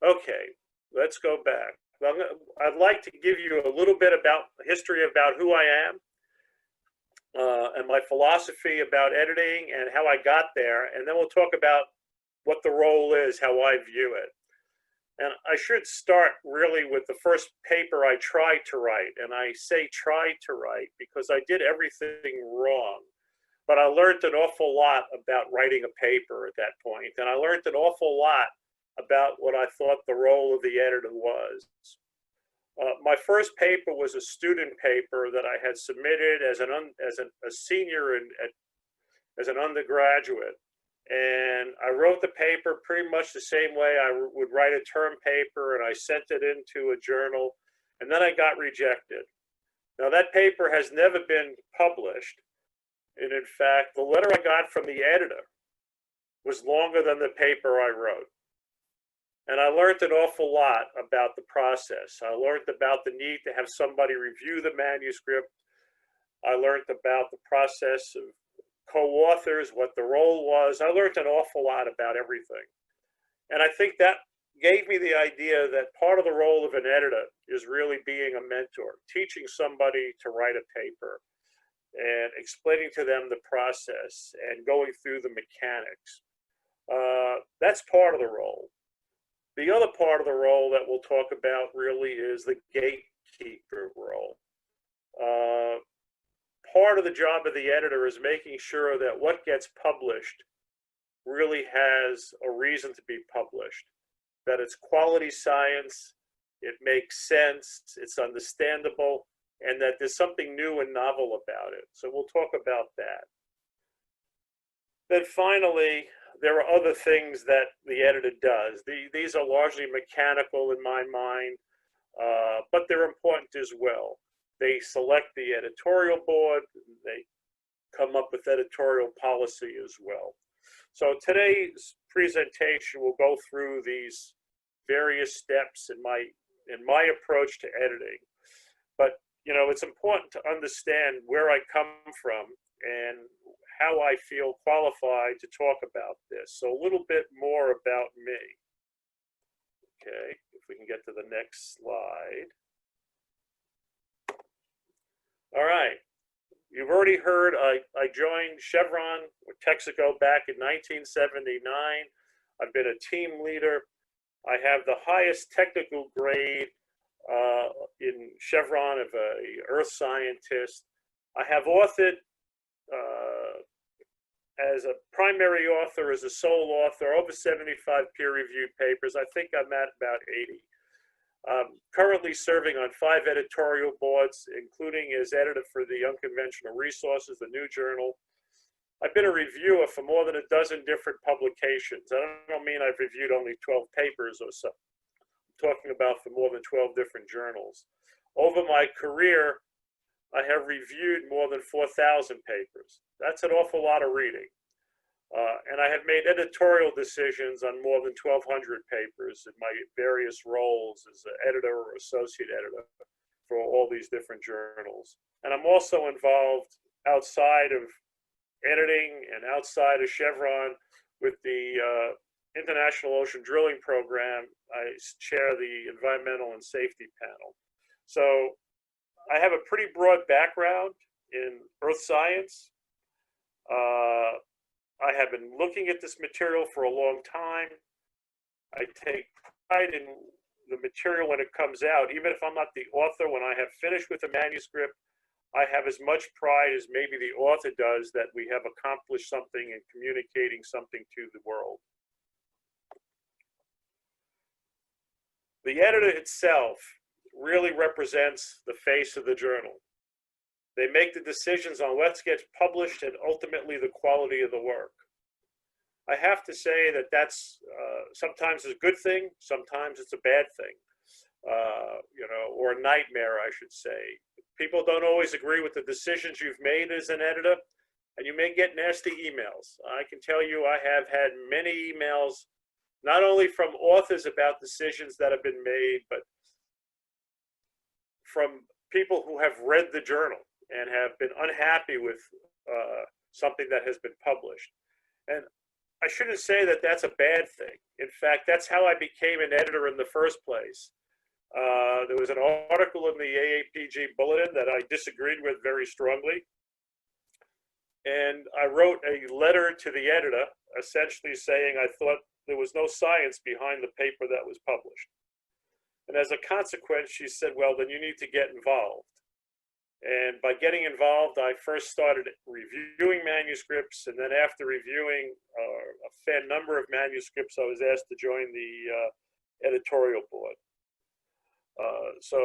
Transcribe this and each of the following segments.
Okay, let's go back. Well, I'd like to give you a little bit about history about who I am and my philosophy about editing and how I got there, and then we'll talk about what the role is, how I view it. And I should start really with the first paper I tried to write, and I say tried to write because I did everything wrong. But I learned an awful lot about writing a paper at that point, and I learned an awful lot about what I thought the role of the editor was. My first paper was a student paper that I had submitted as a senior as an undergraduate, and I wrote the paper pretty much the same way I would write a term paper, and I sent it into a journal, and then I got rejected. Now that paper has never been published, and in fact, the letter I got from the editor was longer than the paper I wrote. And I learned an awful lot about the process. I learned about the need to have somebody review the manuscript. I learned about the process of co-authors, what the role was. I learned an awful lot about everything. And I think that gave me the idea that part of the role of an editor is really being a mentor, teaching somebody to write a paper and explaining to them the process and going through the mechanics. That's part of the role. The other part of the role that we'll talk about really is the gatekeeper role. Part of the job of the editor is making sure that what gets published really has a reason to be published, that it's quality science, it makes sense, it's understandable, and that there's something new and novel about it. So we'll talk about that. Then finally, there are other things that the editor does. These are largely mechanical in my mind, but they're important as well. They select the editorial board, they come up with editorial policy as well. So today's presentation will go through these various steps in my approach to editing. But you know, it's important to understand where I come from and how I feel qualified to talk about this. So a little bit more about me. Okay, if we can get to the next slide. All right, you've already heard I joined Chevron or Texaco back in 1979. I've been a team leader. I have the highest technical grade in Chevron of a earth scientist. I have authored as a primary author, as a sole author, over 75 peer-reviewed papers. I think I'm at about 80. Currently serving on 5 editorial boards, including as editor for the Unconventional Resources, the new journal. I've been a reviewer for more than a dozen different publications. I don't mean I've reviewed only 12 papers or so. I'm talking about for more than 12 different journals. Over my career, I have reviewed more than 4,000 papers. That's an awful lot of reading. And I have made editorial decisions on more than 1,200 papers in my various roles as an editor or associate editor for all these different journals. And I'm also involved outside of editing and outside of Chevron with the International Ocean Drilling Program. I chair the Environmental and Safety Panel. So I have a pretty broad background in earth science. I have been looking at this material for a long time. I take pride in the material when it comes out, even if I'm not the author. When I have finished with a manuscript, I have as much pride as maybe the author does that we have accomplished something in communicating something to the world. The editor itself really represents the face of the journal. They make the decisions on what gets published and ultimately the quality of the work. I have to say that that's sometimes a good thing, sometimes it's a bad thing, you know, or a nightmare, I should say. People don't always agree with the decisions you've made as an editor, and you may get nasty emails. I can tell you I have had many emails, not only from authors about decisions that have been made, but from people who have read the journal and have been unhappy with something that has been published. And I shouldn't say that that's a bad thing. In fact, that's how I became an editor in the first place. There was an article in the AAPG Bulletin that I disagreed with very strongly. And I wrote a letter to the editor, essentially saying I thought there was no science behind the paper that was published. And as a consequence, she said, well, then you need to get involved. And by getting involved, I first started reviewing manuscripts. And then after reviewing a fair number of manuscripts, I was asked to join the editorial board. So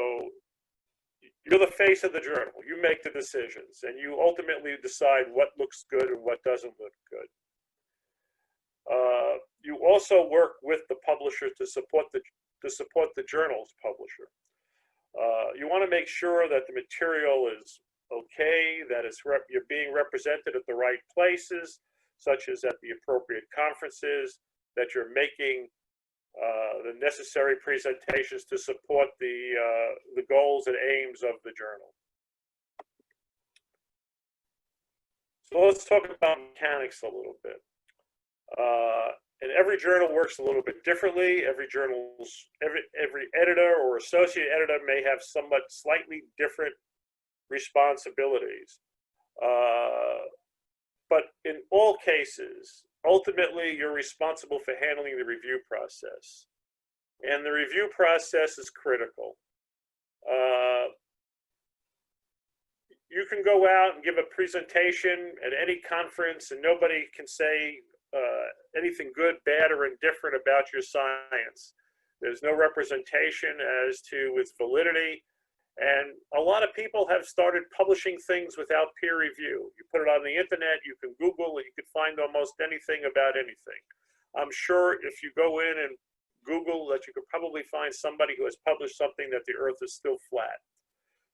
you're the face of the journal. You make the decisions, and you ultimately decide what looks good and what doesn't look good. You also work with the publisher to support the journal's publisher. You want to make sure that the material is okay, that you're being represented at the right places, such as at the appropriate conferences, that you're making the necessary presentations to support the goals and aims of the journal. So let's talk about mechanics a little bit. And every journal works a little bit differently. Every editor or associate editor may have somewhat slightly different responsibilities. But in all cases, ultimately, you're responsible for handling the review process. And the review process is critical. You can go out and give a presentation at any conference and nobody can say anything good, bad, or indifferent about your science. There's no representation as to its validity. And a lot of people have started publishing things without peer review. You put it on the internet, you can Google it, you can find almost anything about anything. I'm sure if you go in and Google that you could probably find somebody who has published something that the earth is still flat.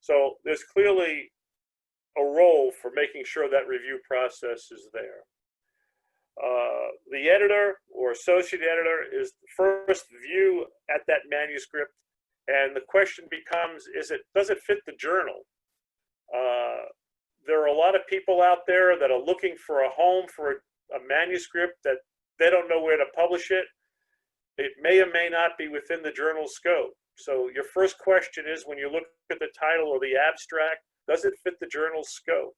So there's clearly a role for making sure that review process is there. The editor or associate editor is the first view at that manuscript, and the question becomes, does it fit the journal? There are a lot of people out there that are looking for a home for a manuscript that they don't know where to publish it. It may or may not be within the journal's scope. So your first question is, when you look at the title or the abstract, does it fit the journal's scope?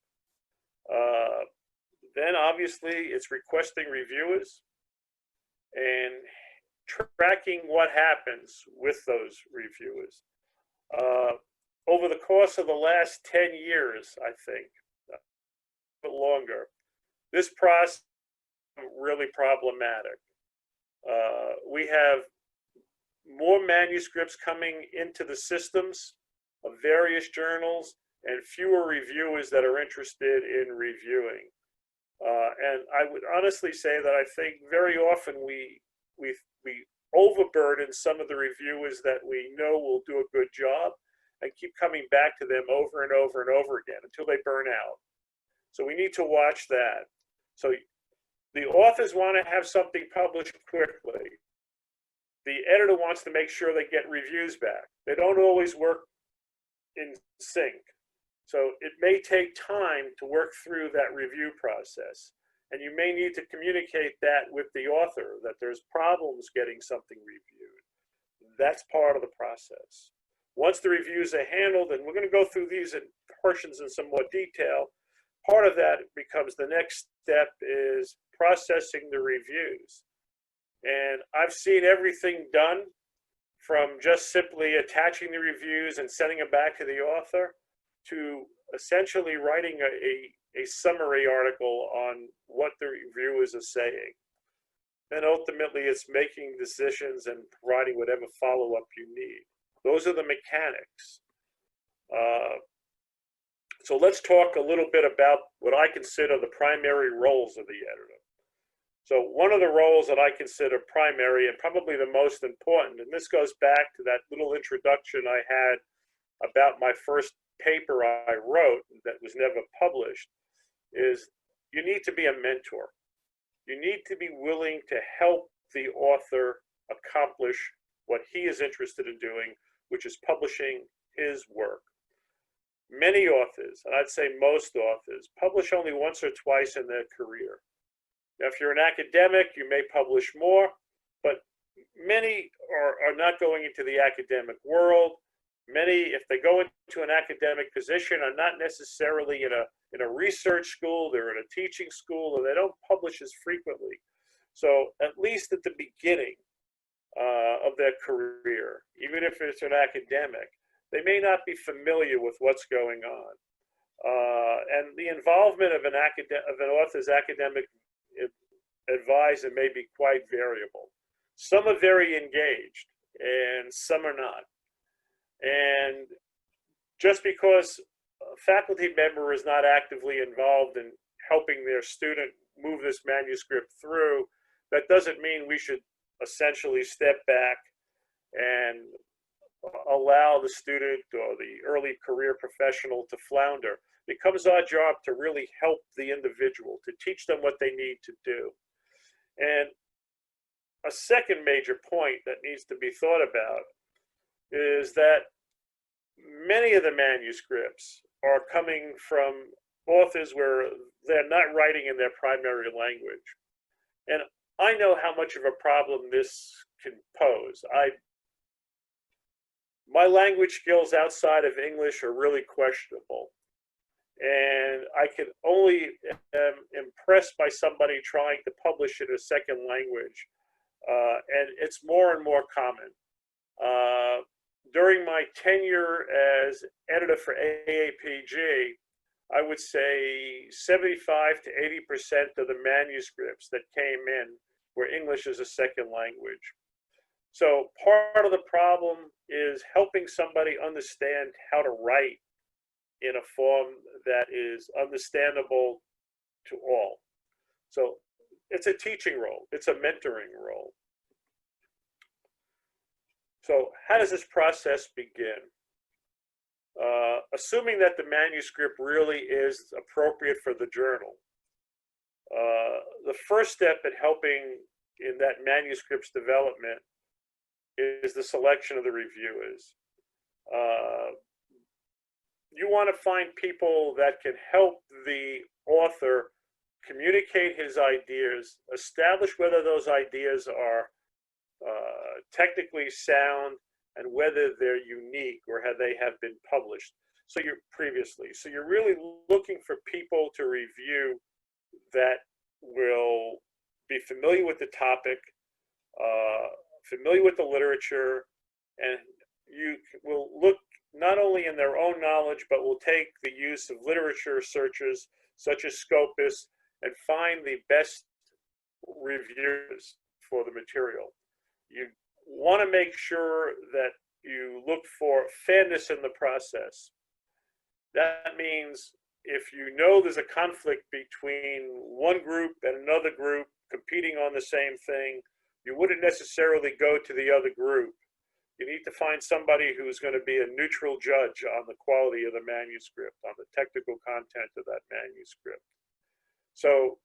Then obviously it's requesting reviewers and tracking what happens with those reviewers. Over the course of the last 10 years, I think, a bit longer, this process is really problematic. We have more manuscripts coming into the systems of various journals and fewer reviewers that are interested in reviewing. And I would honestly say that I think very often we overburden some of the reviewers that we know will do a good job and keep coming back to them over and over and over again until they burn out. So we need to watch that. So the authors want to have something published quickly. The editor wants to make sure they get reviews back. They don't always work in sync. So it may take time to work through that review process. And you may need to communicate that with the author, that there's problems getting something reviewed. That's part of the process. Once the reviews are handled, and we're going to go through these portions in some more detail, part of that becomes the next step is processing the reviews. And I've seen everything done from just simply attaching the reviews and sending them back to the author to essentially writing a summary article on what the reviewers are saying. And ultimately, it's making decisions and providing whatever follow-up you need. Those are the mechanics. So let's talk a little bit about what I consider the primary roles of the editor. So one of the roles that I consider primary and probably the most important, and this goes back to that little introduction I had about my first paper I wrote that was never published, is you need to be a mentor. You need to be willing to help the author accomplish what he is interested in doing, which is publishing his work. Many authors, and I'd say most authors, publish only once or twice in their career. Now, if you're an academic, you may publish more, but many are not going into the academic world. Many, if they go into an academic position, are not necessarily in a research school, they're in a teaching school, and they don't publish as frequently. So at least at the beginning of their career, even if it's an academic, they may not be familiar with what's going on. And the involvement of an author's academic advisor may be quite variable. Some are very engaged, and some are not. And just because a faculty member is not actively involved in helping their student move this manuscript through, that doesn't mean we should essentially step back and allow the student or the early career professional to flounder. It becomes our job to really help the individual, to teach them what they need to do. And a second major point that needs to be thought about is that many of the manuscripts are coming from authors where they're not writing in their primary language. And I know how much of a problem this can pose. My language skills outside of English are really questionable. And I can only impressed by somebody trying to publish in a second language. And it's more and more common. During my tenure as editor for AAPG, I would say 75 to 80% of the manuscripts that came in were English as a second language. So part of the problem is helping somebody understand how to write in a form that is understandable to all. So it's a teaching role, it's a mentoring role. So how does this process begin? Assuming that the manuscript really is appropriate for the journal, the first step in helping in that manuscript's development is the selection of the reviewers. You want to find people that can help the author communicate his ideas, establish whether those ideas are technically sound and whether they're unique or they have been published. So you're really looking for people to review that will be familiar with the topic, familiar with the literature, and you will look not only in their own knowledge, but will take the use of literature searches such as Scopus and find the best reviewers for the material. You want to make sure that you look for fairness in the process. That means if you know there's a conflict between one group and another group competing on the same thing, you wouldn't necessarily go to the other group. You need to find somebody who's going to be a neutral judge on the quality of the manuscript, on the technical content of that manuscript. So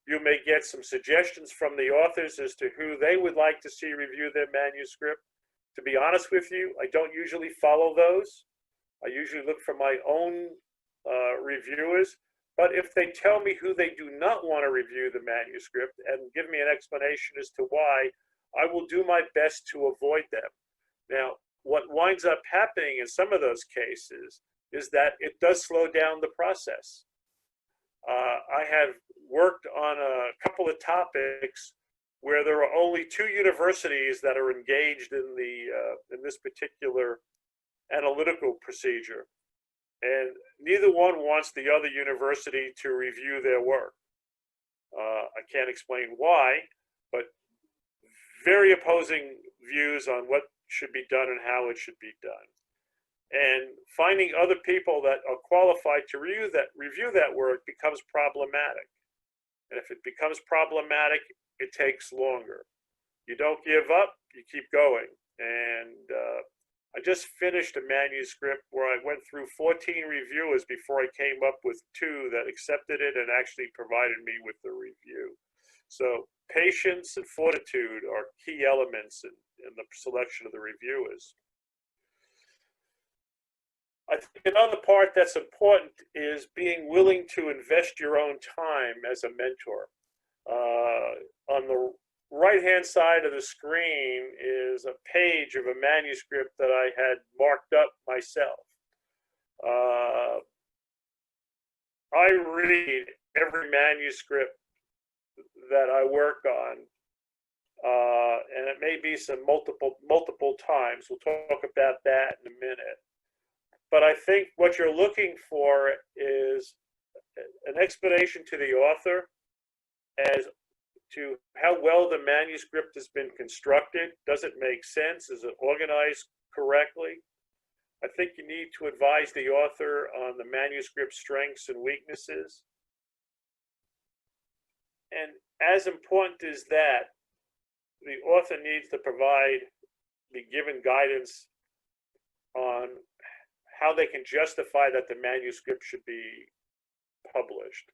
you may get some suggestions from the authors as to who they would like to see review their manuscript. To be honest with you, I don't usually follow those. I usually look for my own reviewers. But if they tell me who they do not want to review the manuscript and give me an explanation as to why, I will do my best to avoid them. Now, what winds up happening in some of those cases is that it does slow down the process. I have worked on a couple of topics where there are only two universities that are engaged in this particular analytical procedure, and neither one wants the other university to review their work. I can't explain why, but very opposing views on what should be done and how it should be done. And finding other people that are qualified to review that work becomes problematic. And if it becomes problematic, it takes longer. You don't give up, you keep going. And I just finished a manuscript where I went through 14 reviewers before I came up with 2 that accepted it and actually provided me with the review. So patience and fortitude are key elements in the selection of the reviewers. I think another part that's important is being willing to invest your own time as a mentor. On the right-hand side of the screen is a page of a manuscript that I had marked up myself. I read every manuscript that I work on, and it may be some multiple times. We'll talk about that in a minute. But I think what you're looking for is an explanation to the author as to how well the manuscript has been constructed. Does it make sense? Is it organized correctly? I think you need to advise the author on the manuscript strengths and weaknesses. And as important as that, the author needs to be given guidance on how they can justify that the manuscript should be published.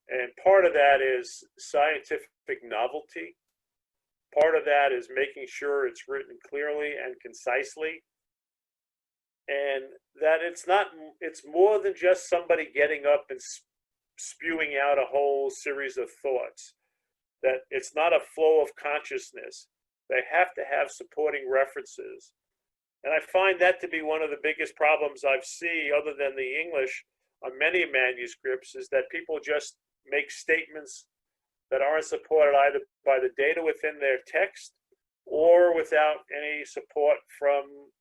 And part of that is scientific novelty. Part of that is making sure it's written clearly and concisely. And that it's more than just somebody getting up and spewing out a whole series of thoughts. That it's not a flow of consciousness. They have to have supporting references. And I find that to be one of the biggest problems I've seen, other than the English, on many manuscripts, is that people just make statements that aren't supported either by the data within their text or without any support from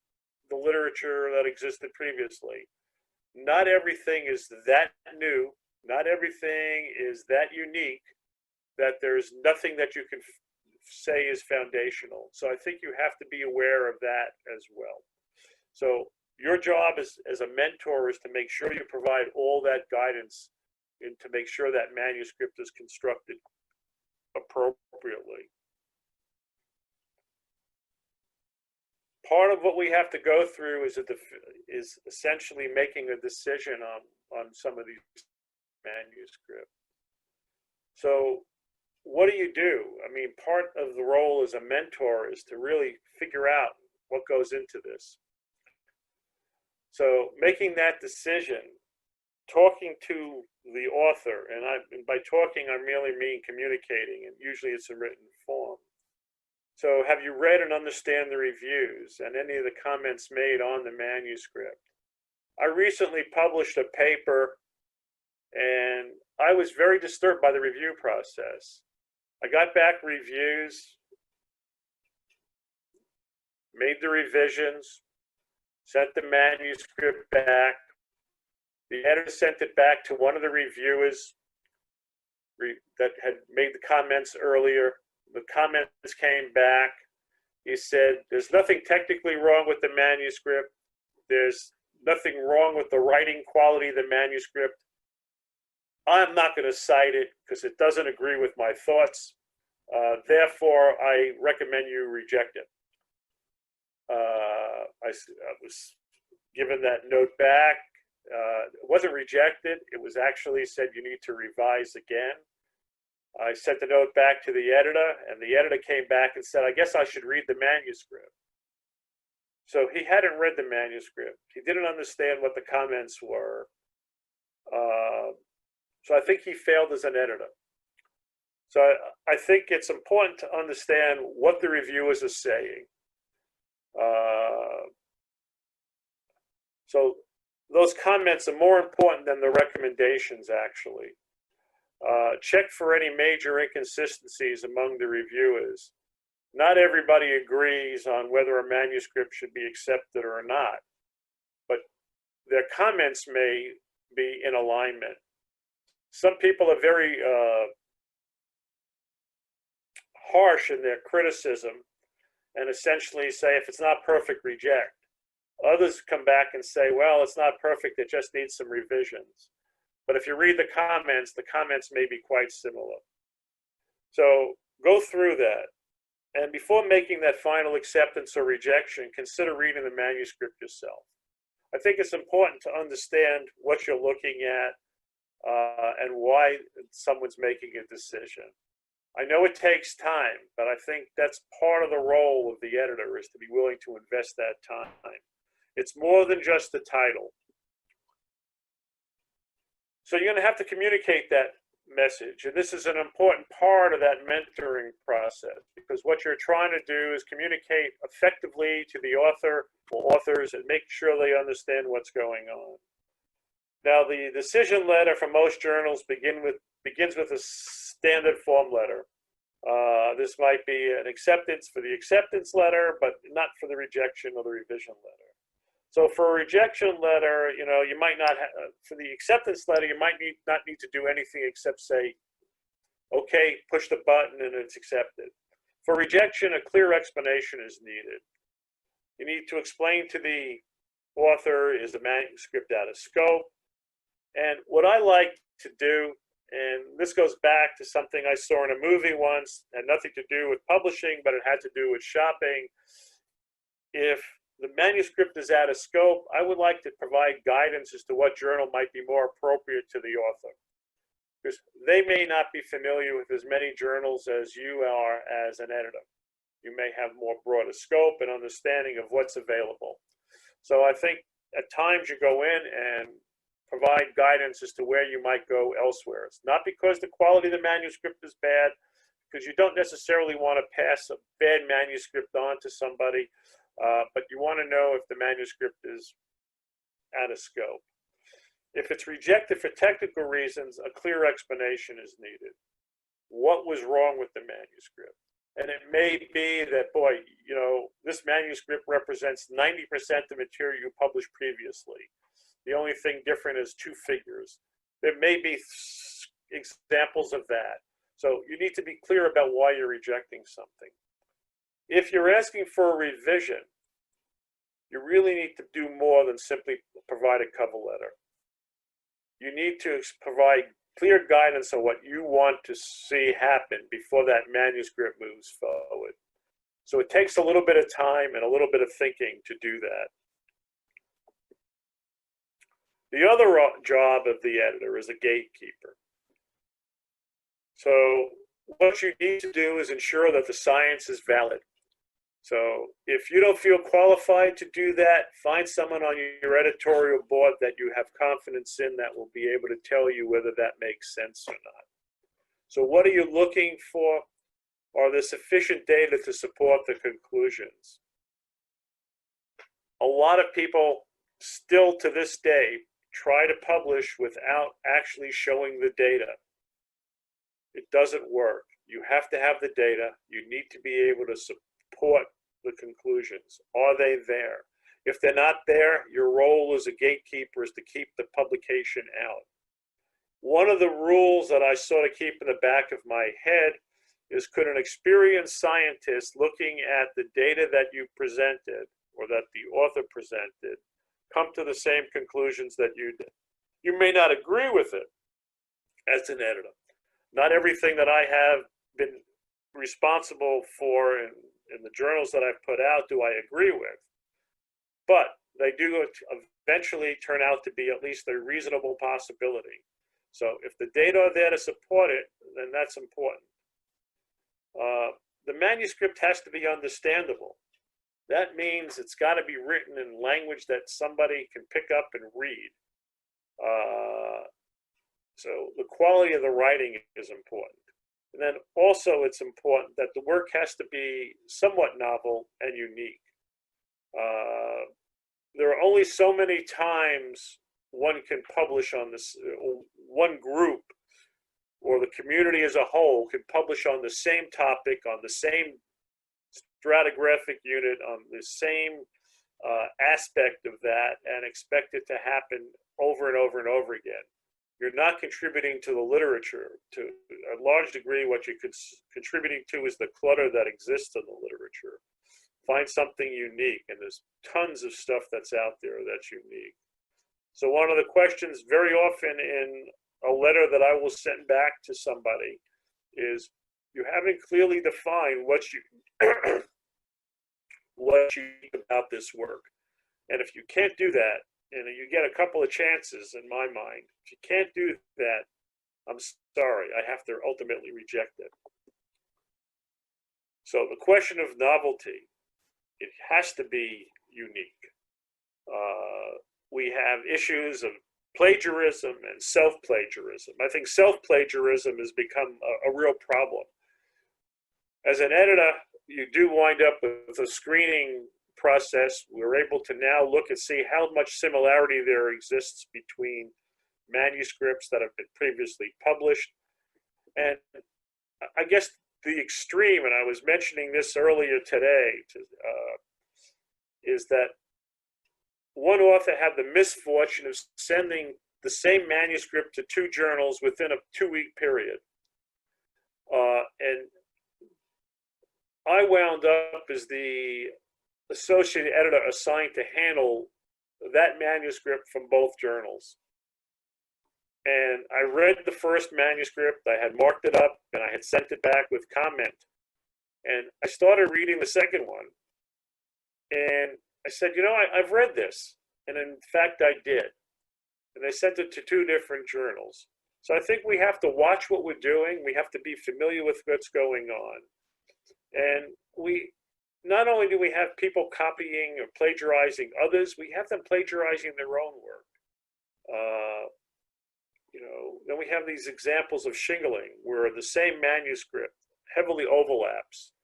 the literature that existed previously. Not everything is that new, not everything is that unique, that there's nothing that you can say is foundational. So I think you have to be aware of that as well. So your job as a mentor is to make sure you provide all that guidance and to make sure that manuscript is constructed appropriately. Part of what we have to go through is essentially making a decision on some of these manuscripts. So what do? I mean, part of the role as a mentor is to really figure out what goes into this. So making that decision, talking to the author, and by talking, I merely mean communicating, and usually it's in written form. So have you read and understand the reviews and any of the comments made on the manuscript? I recently published a paper, and I was very disturbed by the review process. I got back reviews, made the revisions, sent the manuscript back. The editor sent it back to one of the reviewers that had made the comments earlier. The comments came back. He said, there's nothing technically wrong with the manuscript. There's nothing wrong with the writing quality of the manuscript. I'm not going to cite it because it doesn't agree with my thoughts. Therefore, I recommend you reject it. I was given that note back. It wasn't rejected. It was actually said you need to revise again. I sent the note back to the editor, and the editor came back and said, I guess I should read the manuscript. So he hadn't read the manuscript. He didn't understand what the comments were. So I think he failed as an editor. So I think it's important to understand what the reviewers are saying. So those comments are more important than the recommendations, actually. Check for any major inconsistencies among the reviewers. Not everybody agrees on whether a manuscript should be accepted or not, but their comments may be in alignment. Some people are very harsh in their criticism and essentially say, if it's not perfect, reject. Others come back and say, well, it's not perfect, it just needs some revisions. But if you read the comments may be quite similar. So go through that. And before making that final acceptance or rejection, consider reading the manuscript yourself. I think it's important to understand what you're looking at and why someone's making a decision. I know it takes time, but I think that's part of the role of the editor, is to be willing to invest that time. It's more than just the title. So you're going to have to communicate that message. And this is an important part of that mentoring process, because what you're trying to do is communicate effectively to the author or authors and make sure they understand what's going on. Now, the decision letter for most journals begins with a standard form letter. This might be an acceptance for the acceptance letter, but not for the rejection or the revision letter. So for a rejection letter, you might not for the acceptance letter, you might not need to do anything except say, okay, push the button and it's accepted. For rejection, a clear explanation is needed. You need to explain to the author, is the manuscript out of scope? And what I like to do, and this goes back to something I saw in a movie once, had nothing to do with publishing, but it had to do with shopping. If the manuscript is out of scope, I would like to provide guidance as to what journal might be more appropriate to the author, because they may not be familiar with as many journals as you are as an editor. You may have more broader scope and understanding of what's available. So I think at times you go in and provide guidance as to where you might go elsewhere. It's not because the quality of the manuscript is bad, because you don't necessarily want to pass a bad manuscript on to somebody, but you want to know if the manuscript is out of scope. If it's rejected for technical reasons, a clear explanation is needed. What was wrong with the manuscript? And it may be that, boy, this manuscript represents 90% of material you published previously. The only thing different is 2 figures. There may be examples of that. So you need to be clear about why you're rejecting something. If you're asking for a revision, you really need to do more than simply provide a cover letter. You need to provide clear guidance on what you want to see happen before that manuscript moves forward. So it takes a little bit of time and a little bit of thinking to do that. The other job of the editor is a gatekeeper. So what you need to do is ensure that the science is valid. So if you don't feel qualified to do that, find someone on your editorial board that you have confidence in that will be able to tell you whether that makes sense or not. So what are you looking for? Are there sufficient data to support the conclusions? A lot of people still to this day try to publish without actually showing the data. It doesn't work. You have to have the data. You need to be able to support the conclusions. Are they there? If they're not there, your role as a gatekeeper is to keep the publication out. One of the rules that I sort of keep in the back of my head is, could an experienced scientist looking at the data that you presented or that the author presented come to the same conclusions that you did? You may not agree with it as an editor. Not everything that I have been responsible for in the journals that I've put out do I agree with, but they do eventually turn out to be at least a reasonable possibility. So if the data are there to support it, then that's important. The manuscript has to be understandable. That means it's got to be written in language that somebody can pick up and read. So the quality of the writing is important. And then also it's important that the work has to be somewhat novel and unique. There are only so many times one can publish on this, one group or the community as a whole can publish on the same topic, on the same stratigraphic unit, on the same aspect of that, and expect it to happen over and over and over again. You're not contributing to the literature. To a large degree, what you're contributing to is the clutter that exists in the literature. Find something unique, and there's tons of stuff that's out there that's unique. So one of the questions very often in a letter that I will send back to somebody is, you haven't clearly defined what you think about this work. And if you can't do that, and you get a couple of chances in my mind, if you can't do that, I'm sorry, I have to ultimately reject it. So the question of novelty, it has to be unique. We have issues of plagiarism and self-plagiarism. I think self-plagiarism has become a real problem. As an editor, you do wind up with a screening process. We're able to now look and see how much similarity there exists between manuscripts that have been previously published. And I guess the extreme, and I was mentioning this earlier today, is that one author had the misfortune of sending the same manuscript to 2 journals within a 2-week period. And I wound up as the associate editor assigned to handle that manuscript from both journals. And I read the first manuscript, I had marked it up, and I had sent it back with comment. And I started reading the second one. And I said, you know, I've read this. And in fact, I did. And they sent it to 2 different journals. So I think we have to watch what we're doing. We have to be familiar with what's going on. And we, not only do we have people copying or plagiarizing others, we have them plagiarizing their own work. You know, then we have these examples of shingling where the same manuscript heavily overlaps,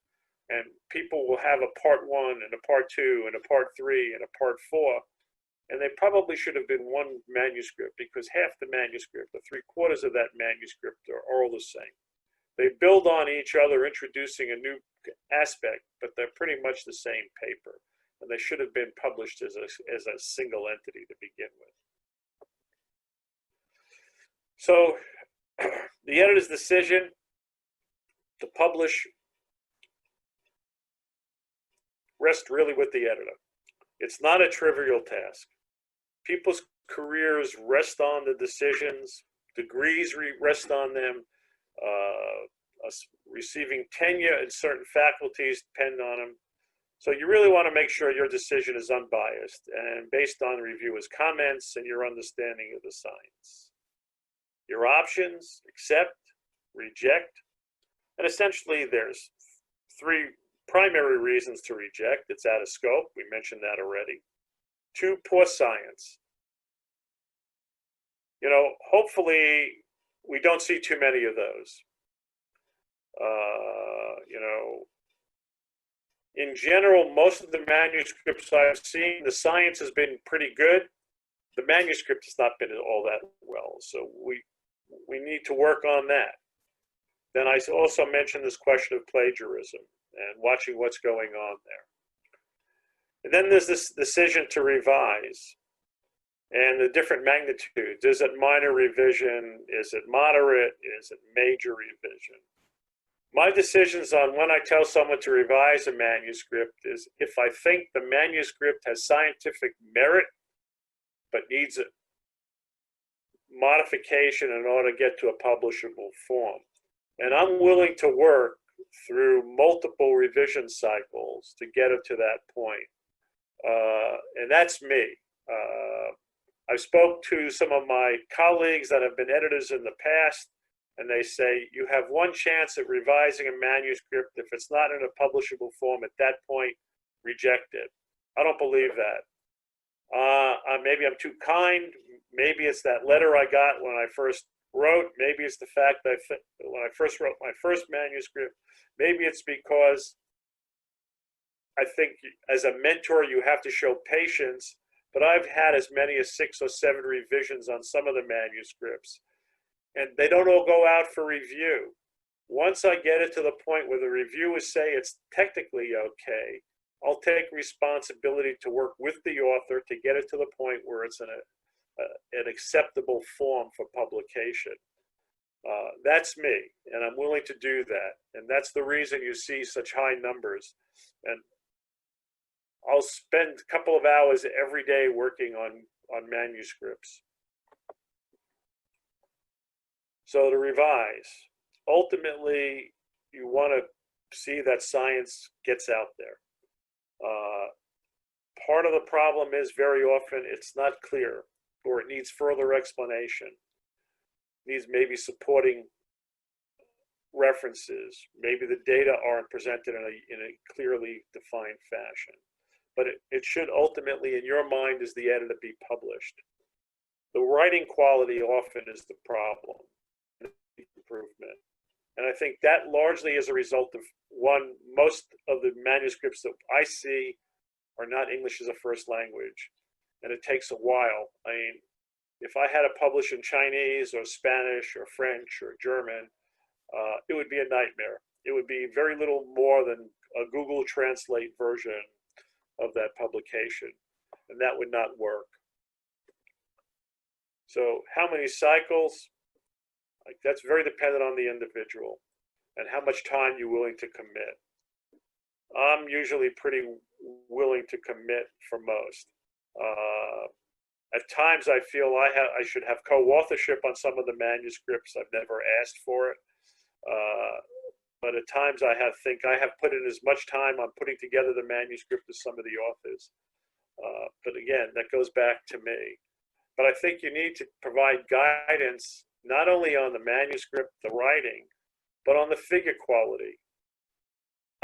and people will have a part 1 and a part 2 and a part 3 and a part 4, and they probably should have been one manuscript, because half the manuscript or 3/4 of that manuscript are all the same. They build on each other, introducing a new aspect, but they're pretty much the same paper, and they should have been published as a single entity to begin with. So the editor's decision to publish rests really with the editor. It's not a trivial task. People's careers rest on the decisions, degrees rest on them, receiving tenure in certain faculties depend on them. So you really want to make sure your decision is unbiased and based on reviewers' comments and your understanding of the science. Your options: accept, reject, and essentially there's 3 primary reasons to reject. It's out of scope, we mentioned that already. 2, poor science. You know, hopefully we don't see too many of those. You know, in general, most of the manuscripts I've seen, the science has been pretty good. The manuscript has not been all that well, so we need to work on that. Then I also mentioned this question of plagiarism and watching what's going on there. And then there's this decision to revise and the different magnitudes. Is it minor revision? Is it moderate? Is it major revision? My decisions on when I tell someone to revise a manuscript is if I think the manuscript has scientific merit but needs a modification in order to get to a publishable form. And I'm willing to work through multiple revision cycles to get it to that point. And that's me. I spoke to some of my colleagues that have been editors in the past, and they say, you have one chance at revising a manuscript. If it's not in a publishable form at that point, reject it. I don't believe that. Maybe I'm too kind. Maybe it's that letter I got when I first wrote. Maybe it's the fact that when I first wrote my first manuscript. Maybe it's because I think as a mentor, you have to show patience. But I've had as many as 6 or 7 revisions on some of the manuscripts, and they don't all go out for review. Once I get it to the point where the reviewers say it's technically okay, I'll take responsibility to work with the author to get it to the point where it's an acceptable form for publication. That's me, and I'm willing to do that. And that's the reason you see such high numbers. And I'll spend a couple of hours every day working on manuscripts. So to revise, ultimately, you want to see that science gets out there. Part of the problem is very often it's not clear, or it needs further explanation. It needs maybe supporting references. Maybe the data aren't presented in a clearly defined fashion. But it should ultimately, in your mind, as the editor, be published. The writing quality often is the problem, improvement. And I think that largely is a result of, one, most of the manuscripts that I see are not English as a first language. And it takes a while. I mean, if I had to publish in Chinese or Spanish or French or German, it would be a nightmare. It would be very little more than a Google Translate version of that publication, and that would not work. So how many cycles? Like, that's very dependent on the individual and how much time you're willing to commit. I'm usually pretty willing to commit for most. At times I feel I should have co-authorship on some of the manuscripts. I've never asked for it. But at times I think I have put in as much time on putting together the manuscript as some of the authors. But again, that goes back to me. But I think you need to provide guidance not only on the manuscript, the writing, but on the figure quality.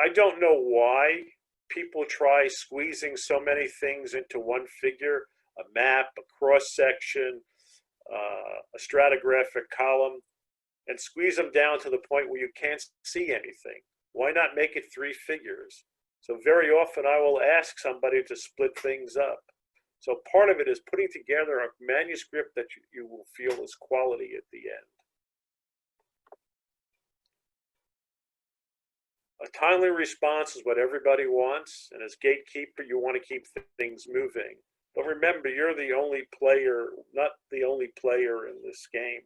I don't know why people try squeezing so many things into one figure, a map, a cross-section, a stratigraphic column, and squeeze them down to the point where you can't see anything. Why not make it 3 figures? So very often I will ask somebody to split things up. So part of it is putting together a manuscript that you will feel is quality at the end. A timely response is what everybody wants, and as gatekeeper, you want to keep things moving. But remember, you're the only player, not the only player in this game.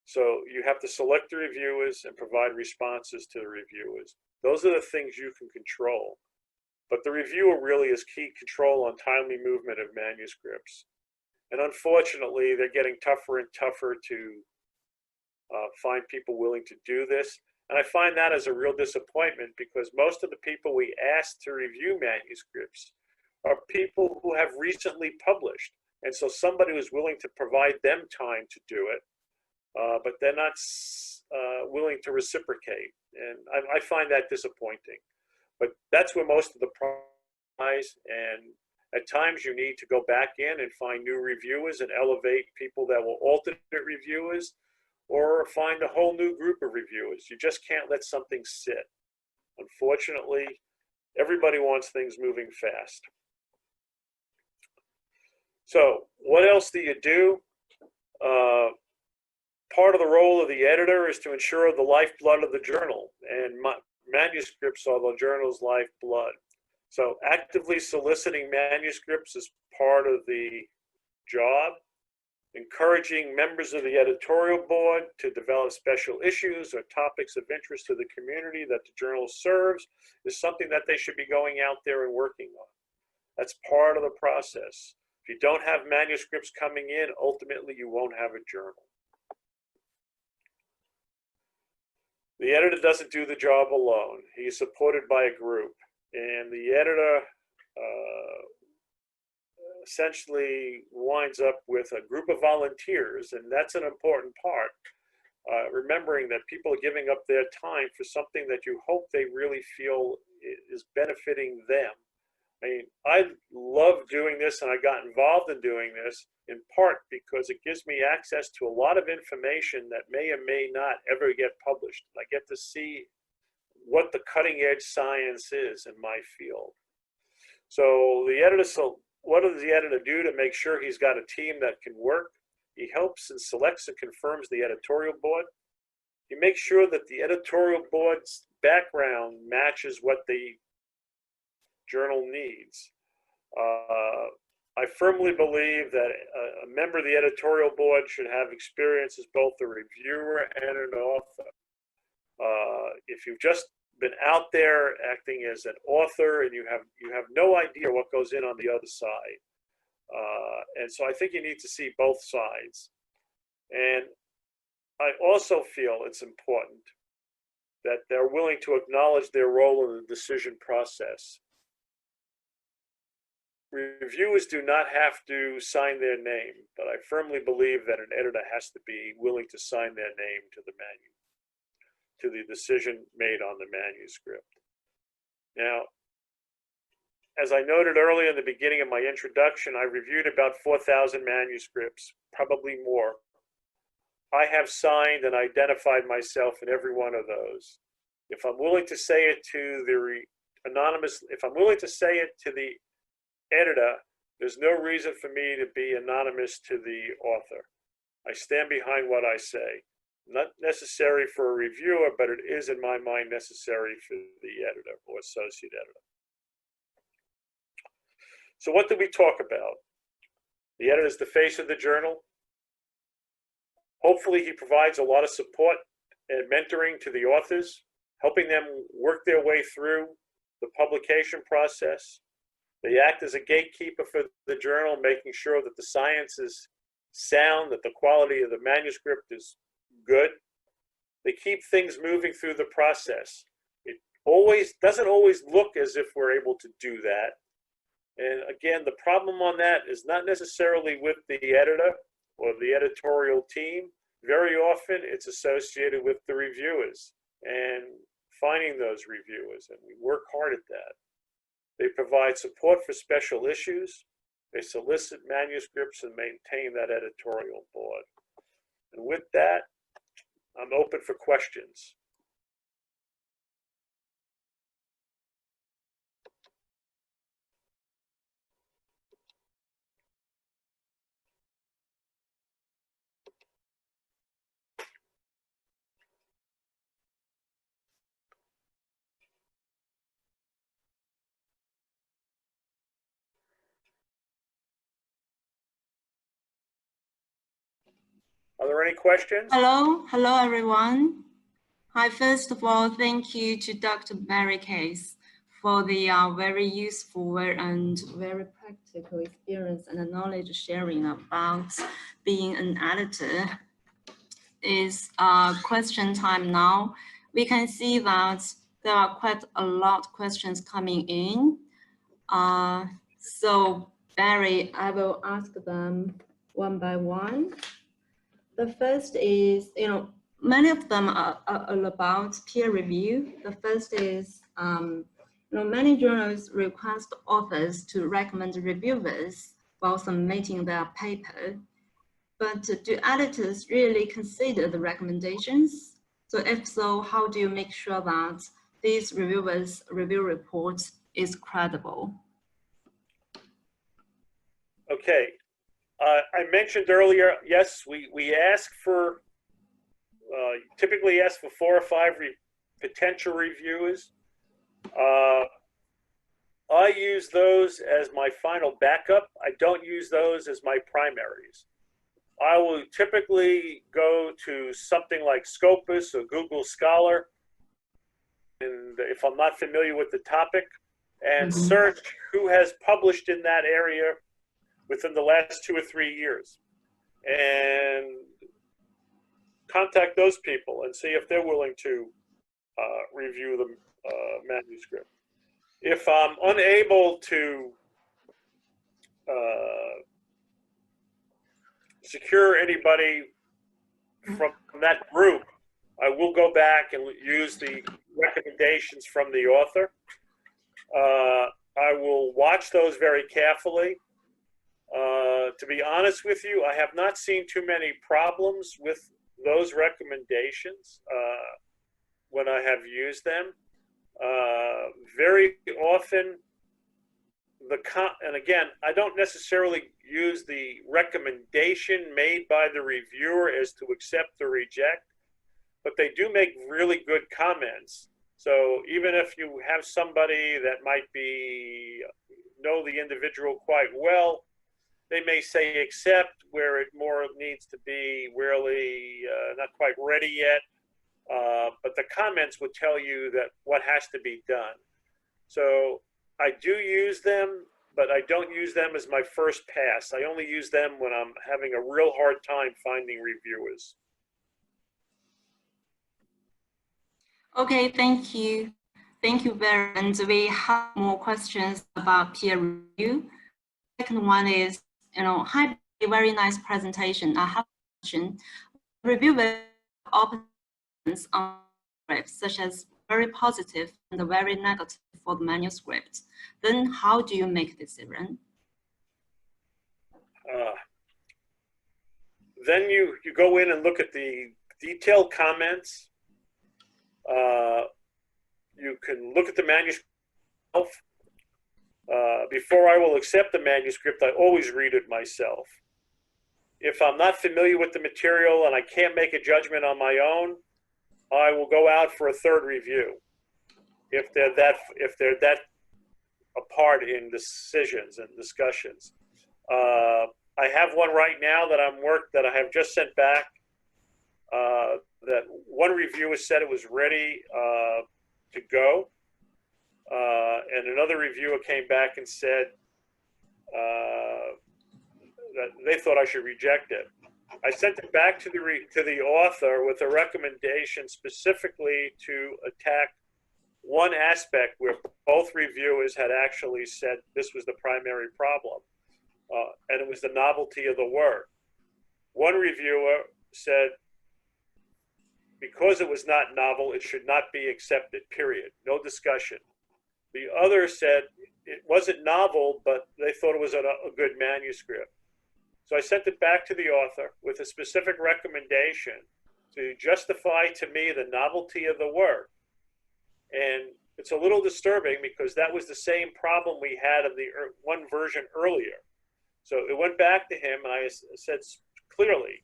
So you have to select the reviewers and provide responses to the reviewers. Those are the things you can control. But the reviewer really is key control on timely movement of manuscripts. And unfortunately, they're getting tougher and tougher to find people willing to do this. And I find that as a real disappointment, because most of the people we ask to review manuscripts are people who have recently published. And so somebody who's willing to provide them time to do it, but they're not willing to reciprocate. And I find that disappointing. But that's where most of the prize, and at times you need to go back in and find new reviewers and elevate people that will alternate reviewers, or find a whole new group of reviewers. You just can't let something sit. Unfortunately, everybody wants things moving fast. So what else do you do? Part of the role of the editor is to ensure the lifeblood of the journal, and manuscripts are the journal's lifeblood. So actively soliciting manuscripts is part of the job. Encouraging members of the editorial board to develop special issues or topics of interest to the community that the journal serves is something that they should be going out there and working on. That's part of the process. If you don't have manuscripts coming in, ultimately you won't have a journal. The editor doesn't do the job alone. He is supported by a group, and the editor essentially winds up with a group of volunteers, and that's an important part. Remembering that people are giving up their time for something that you hope they really feel is benefiting them. I mean, I love doing this, and I got involved in doing this in part because it gives me access to a lot of information that may or may not ever get published. I get to see what the cutting edge science is in my field. So the editor, what does the editor do to make sure he's got a team that can work? He helps and selects and confirms the editorial board. He makes sure that the editorial board's background matches what the journal needs. I firmly believe that a member of the editorial board should have experience as both a reviewer and an author. If you've just been out there acting as an author and you have no idea what goes in on the other side. And so I think you need to see both sides. And I also feel it's important that they're willing to acknowledge their role in the decision process. Reviewers do not have to sign their name, but I firmly believe that an editor has to be willing to sign their name to the decision made on the manuscript. Now, as I noted earlier in the beginning of my introduction, I reviewed about 4,000 manuscripts, probably more. I have signed and identified myself in every one of those. If I'm willing to say it to the if I'm willing to say it to the editor, there's no reason for me to be anonymous to the author. I stand behind what I say. Not necessary for a reviewer, but it is in my mind necessary for the editor or associate editor. So what did we talk about? The editor is the face of the journal. Hopefully he provides a lot of support and mentoring to the authors, helping them work their way through the publication process. They act as a gatekeeper for the journal, making sure that the science is sound, that the quality of the manuscript is good. They keep things moving through the process. It doesn't always look as if we're able to do that. And again, the problem on that is not necessarily with the editor or the editorial team. Very often it's associated with the reviewers and finding those reviewers, and we work hard at that. They provide support for special issues. They solicit manuscripts and maintain that editorial board. And with that, I'm open for questions. Are there any questions? Hello everyone. Hi, first of all, thank you to Dr. Mary Case for the very useful and very practical experience and knowledge sharing about being an editor. It's question time now. We can see that there are quite a lot of questions coming in. So Barry, I will ask them one by one. The first is, many of them are about peer review. The first is, many journals request authors to recommend reviewers while submitting their paper. But do editors really consider the recommendations? So if so, how do you make sure that these reviewers' review reports is credible? Okay. I mentioned earlier, yes, we ask for, typically ask for 4 or 5 potential reviewers. I use those as my final backup. I don't use those as my primaries. I will typically go to something like Scopus or Google Scholar, and if I'm not familiar with the topic, and search who has published in that area within the last 2 or 3 years, and contact those people and see if they're willing to review the manuscript. If I'm unable to secure anybody from that group, I will go back and use the recommendations from the author. I will watch those very carefully. To be honest with you, I have not seen too many problems with those recommendations when I have used them. Very often, and again, I don't necessarily use the recommendation made by the reviewer as to accept or reject, but they do make really good comments. So even if you have somebody that might know the individual quite well, they may say accept where it more needs to be really not quite ready yet. But the comments would tell you that what has to be done. So I do use them, but I don't use them as my first pass. I only use them when I'm having a real hard time finding reviewers. Okay, thank you. Thank you very much. And we have more questions about peer review. Second one is, hi, very nice presentation. I have a question. Reviewers options on such as very positive and very negative for the manuscript, then how do you make a decision? Then you go in and look at the detailed comments. You can look at the manuscript. Before I will accept the manuscript, I always read it myself. If I'm not familiar with the material and I can't make a judgment on my own, I will go out for a third review. If they're that apart in decisions and discussions. I have one right now that that I have just sent back. That one reviewer said it was ready to go. And another reviewer came back and said that they thought I should reject it. I sent it back to the author with a recommendation specifically to attack one aspect where both reviewers had actually said this was the primary problem, and it was the novelty of the work. One reviewer said because it was not novel, it should not be accepted, period, no discussion. The other said it wasn't novel, but they thought it was a good manuscript. So I sent it back to the author with a specific recommendation to justify to me the novelty of the work. And it's a little disturbing because that was the same problem we had of the one version earlier. So it went back to him and I said clearly,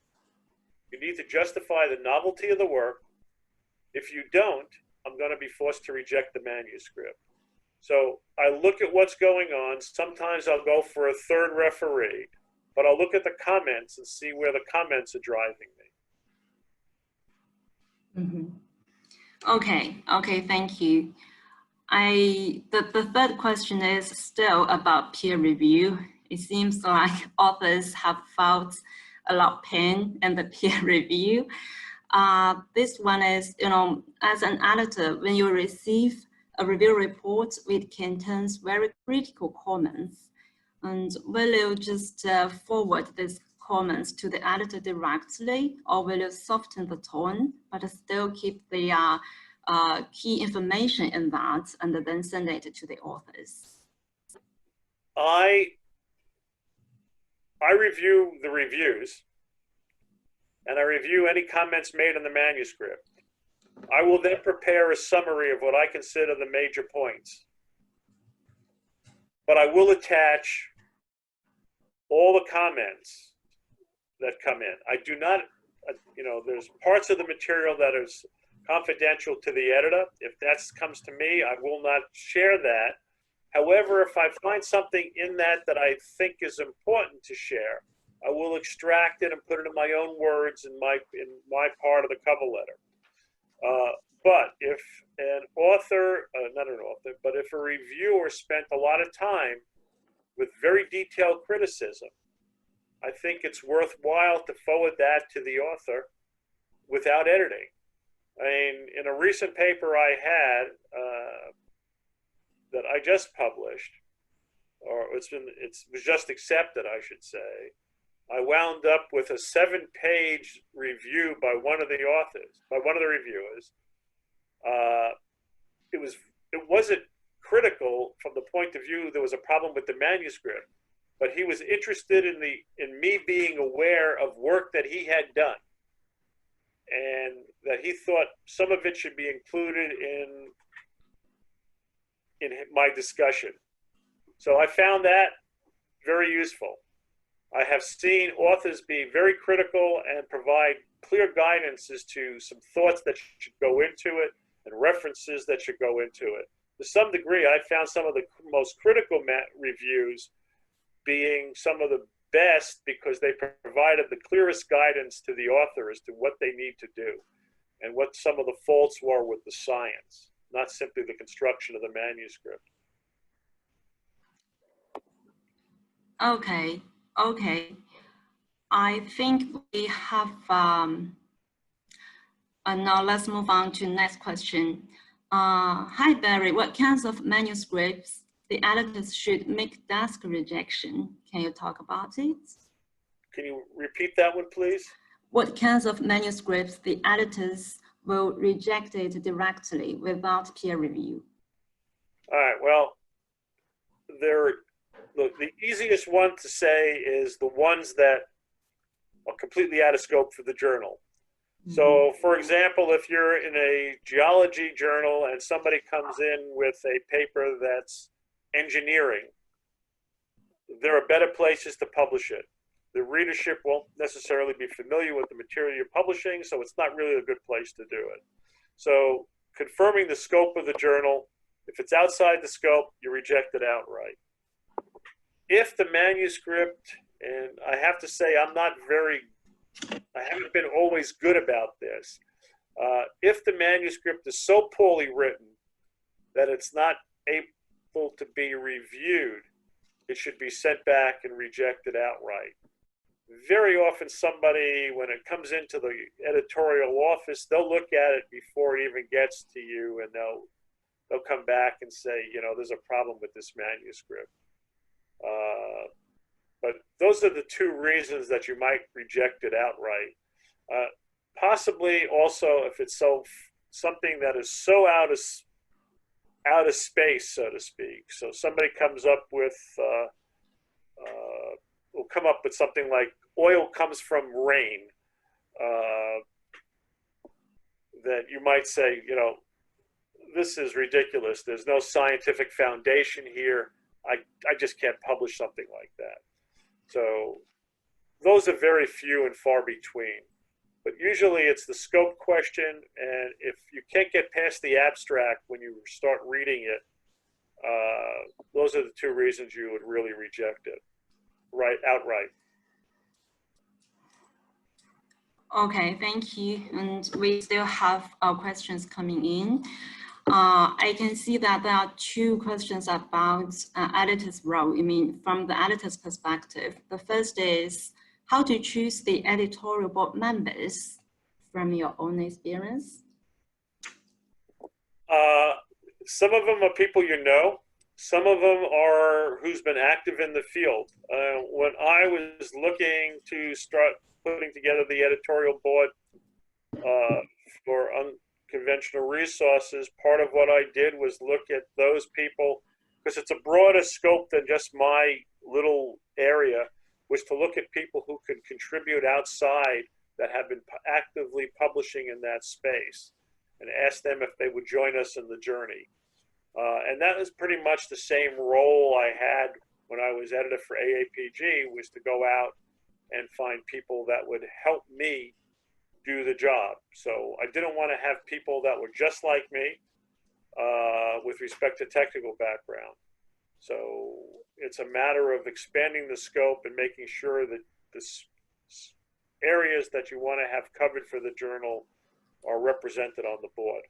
you need to justify the novelty of the work. If you don't, I'm going to be forced to reject the manuscript. So I look at what's going on. Sometimes I'll go for a third referee, but I'll look at the comments and see where the comments are driving me. Mm-hmm. Okay, thank you. The third question is still about peer review. It seems like authors have felt a lot of pain in the peer review. This one is, as an editor, when you receive a review report which contains very critical comments, and will you just forward these comments to the editor directly, or will you soften the tone but still keep the key information in that and then send it to the authors? I review the reviews and I review any comments made in the manuscript. I will then prepare a summary of what I consider the major points. But I will attach all the comments that come in. I do not, there's parts of the material that is confidential to the editor. If that comes to me, I will not share that. However, if I find something in that I think is important to share, I will extract it and put it in my own words in my part of the cover letter. But if an author, not an author, but if a reviewer spent a lot of time with very detailed criticism, I think it's worthwhile to forward that to the author without editing. I mean, in a recent paper I had that I just published, or it was just accepted, I should say, I wound up with a 7-page review by one of the authors, by one of the reviewers. It wasn't critical from the point of view there was a problem with the manuscript, but he was interested in me being aware of work that he had done, and that he thought some of it should be included in my discussion. So I found that very useful. I have seen authors be very critical and provide clear guidance as to some thoughts that should go into it and references that should go into it. To some degree, I found some of the most critical reviews being some of the best because they provided the clearest guidance to the author as to what they need to do and what some of the faults were with the science, not simply the construction of the manuscript. Okay. I think we have, now let's move on to next question. Hi Barry, what kinds of manuscripts the editors should make desk rejection? Can you talk about it? Can you repeat that one, please? What kinds of manuscripts the editors will reject it directly without peer review? All right, well, the easiest one to say is the ones that are completely out of scope for the journal. So, for example, if you're in a geology journal and somebody comes in with a paper that's engineering, there are better places to publish it. The readership won't necessarily be familiar with the material you're publishing, so it's not really a good place to do it. So, confirming the scope of the journal, if it's outside the scope, you reject it outright. If the manuscript, and I have to say I haven't been always good about this. If the manuscript is so poorly written that it's not able to be reviewed, it should be sent back and rejected outright. Very often somebody, when it comes into the editorial office, they'll look at it before it even gets to you, and they'll come back and say, you know, there's a problem with this manuscript. But those are the two reasons that you might reject it outright. Possibly also if it's something that is so out of space, so to speak. So somebody comes up with, will come up with something like oil comes from rain. That you might say, you know, this is ridiculous. There's no scientific foundation here. I just can't publish something like that. So those are very few and far between. But usually it's the scope question, and if you can't get past the abstract when you start reading it, those are the two reasons you would really reject it, outright. Okay, thank you. And we still have questions coming in. I can see that there are two questions about editor's role. I mean, from the editor's perspective. The first is how to choose the editorial board members from your own experience. Some of them are people you know. Some of them are who's been active in the field. When I was looking to start putting together the editorial board for unconventional resources, part of what I did was look at those people, because it's a broader scope than just my little area, was to look at people who could contribute outside that have been actively publishing in that space and ask them if they would join us in the journey. And that was pretty much the same role I had when I was editor for AAPG, was to go out and find people that would help me do the job. So I didn't want to have people that were just like me with respect to technical background. So it's a matter of expanding the scope and making sure that the areas that you want to have covered for the journal are represented on the board.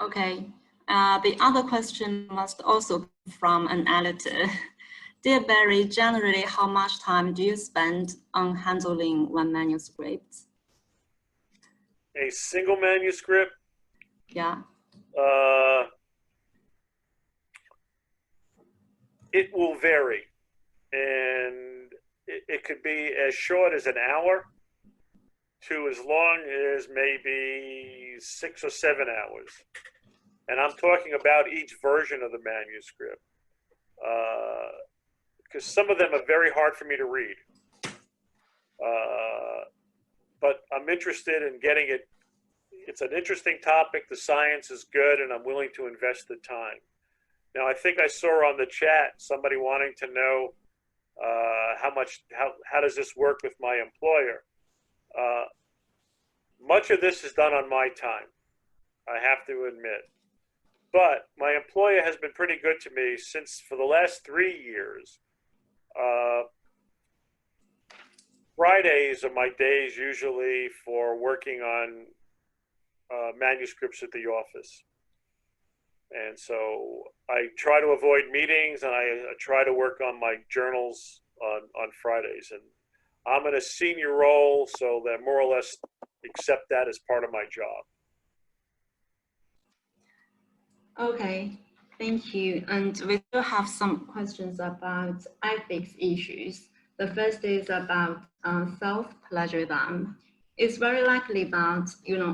Okay. The other question must also be from an editor. Dear Barry, generally, how much time do you spend on handling one manuscript? A single manuscript? Yeah. It will vary, and it could be as short as an hour to as long as maybe 6 or 7 hours. And I'm talking about each version of the manuscript, because some of them are very hard for me to read. But I'm interested in getting it. It's an interesting topic. The science is good, and I'm willing to invest the time. Now, I think I saw on the chat somebody wanting to know how does this work with my employer. Much of this is done on my time, I have to admit. But my employer has been pretty good to me since, for the last 3 years. Fridays are my days usually for working on manuscripts at the office. And so I try to avoid meetings, and I try to work on my journals on Fridays. And I'm in a senior role, so that more or less accept that as part of my job. Okay, thank you. And we still have some questions about ethics issues. The first is about self-plagiarism. it's very likely that,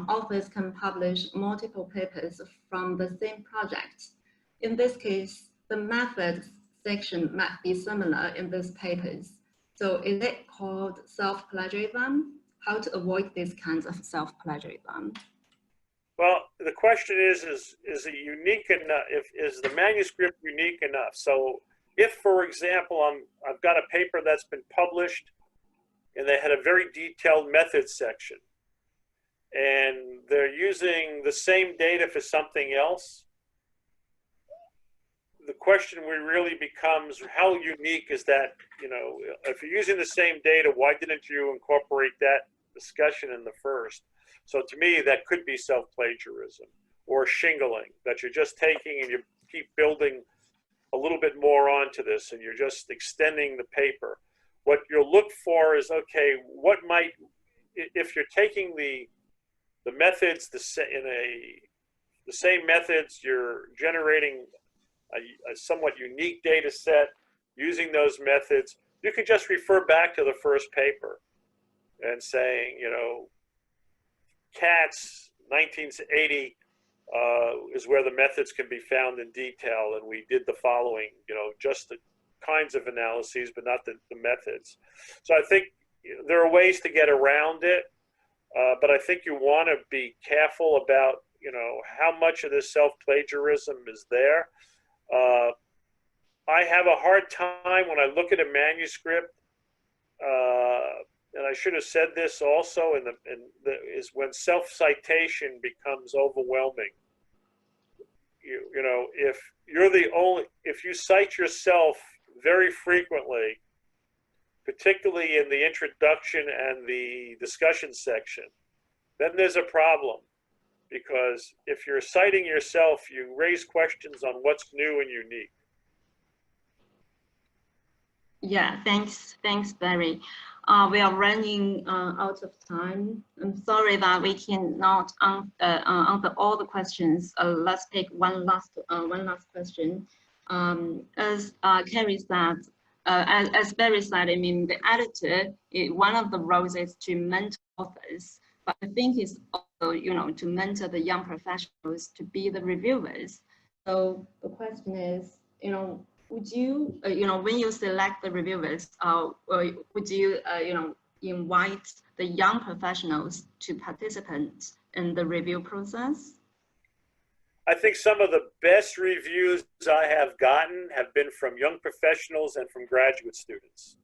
authors can publish multiple papers from the same project. In this case, the methods section might be similar in these papers. So is it called self-plagiarism? How to avoid these kinds of self-plagiarism? Well, the question is it unique enough? Is the manuscript unique enough? So if, for example, I've got a paper that's been published and they had a very detailed methods section and they're using the same data for something else, the question really becomes, how unique is that? If you're using the same data, why didn't you incorporate that discussion in the first? So to me, that could be self-plagiarism or shingling, that you're just taking and you keep building a little bit more onto this and you're just extending the paper. What you'll look for is, okay, what might, if you're taking the methods, the same methods, you're generating a somewhat unique data set using those methods, you can just refer back to the first paper and saying, Cats 1980 is where the methods can be found in detail, and we did the following, just the kinds of analyses, but not the methods. So I think there are ways to get around it, but I think you want to be careful about, how much of this self-plagiarism is there. I have a hard time when I look at a manuscript, and I should have said this also, is when self-citation becomes overwhelming. If you cite yourself very frequently, particularly in the introduction and the discussion section, then there's a problem. Because if you're citing yourself, you raise questions on what's new and unique. Yeah, thanks, Barry. We are running out of time. I'm sorry that we cannot answer all the questions. Let's take one last question. As Carrie said, as Barry said, the editor, one of the roles is to mentor authors, but I think it's also, to mentor the young professionals to be the reviewers. So the question is, would you, when you select the reviewers, would you, invite the young professionals to participate in the review process? I think some of the best reviews I have gotten have been from young professionals and from graduate students.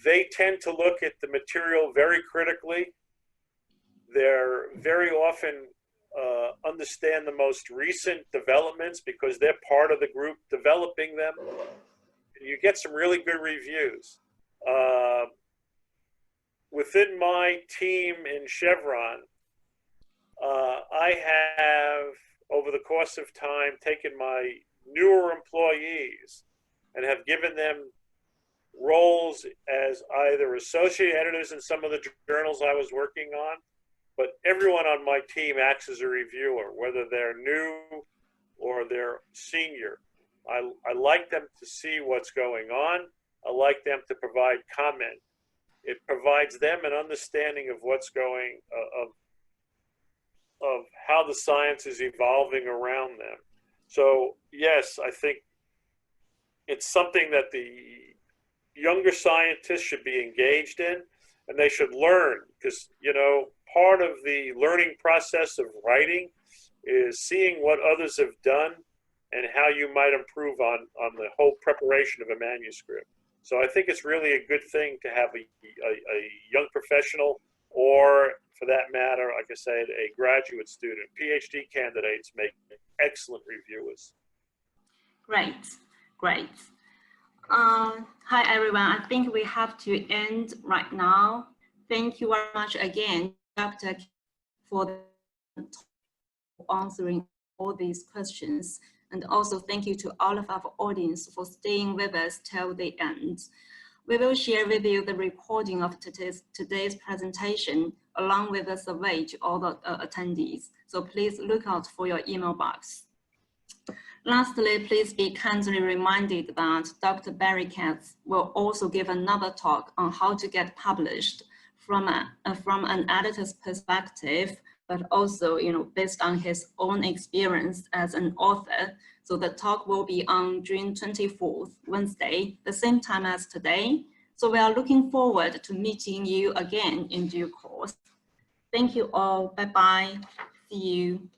They tend to look at the material very critically. They're very often understand the most recent developments because they're part of the group developing them. You get some really good reviews. Within my team in Chevron, I have, over the course of time, taken my newer employees and have given them roles as either associate editors in some of the journals I was working on, but everyone on my team acts as a reviewer, whether they're new or they're senior. I like them to see what's going on. I like them to provide comment. It provides them an understanding of what's going, of how the science is evolving around them. So yes, I think it's something that the younger scientists should be engaged in, and they should learn, because part of the learning process of writing is seeing what others have done and how you might improve on the whole preparation of a manuscript. So I think it's really a good thing to have a young professional, or for that matter, like I said, a graduate student. PhD candidates make excellent reviewers. Great. Hi everyone, I think we have to end right now. Thank you very much again, Dr. for answering all these questions. And also thank you to all of our audience for staying with us till the end. We will share with you the recording of today's presentation along with a survey to all the attendees. So please look out for your email box. Lastly, please be kindly reminded that Dr. Barry Katz will also give another talk on how to get published from an editor's perspective, but also, you know, based on his own experience as an author. So the talk will be on June 24th, Wednesday, the same time as today. So we are looking forward to meeting you again in due course. Thank you all. Bye-bye. See you.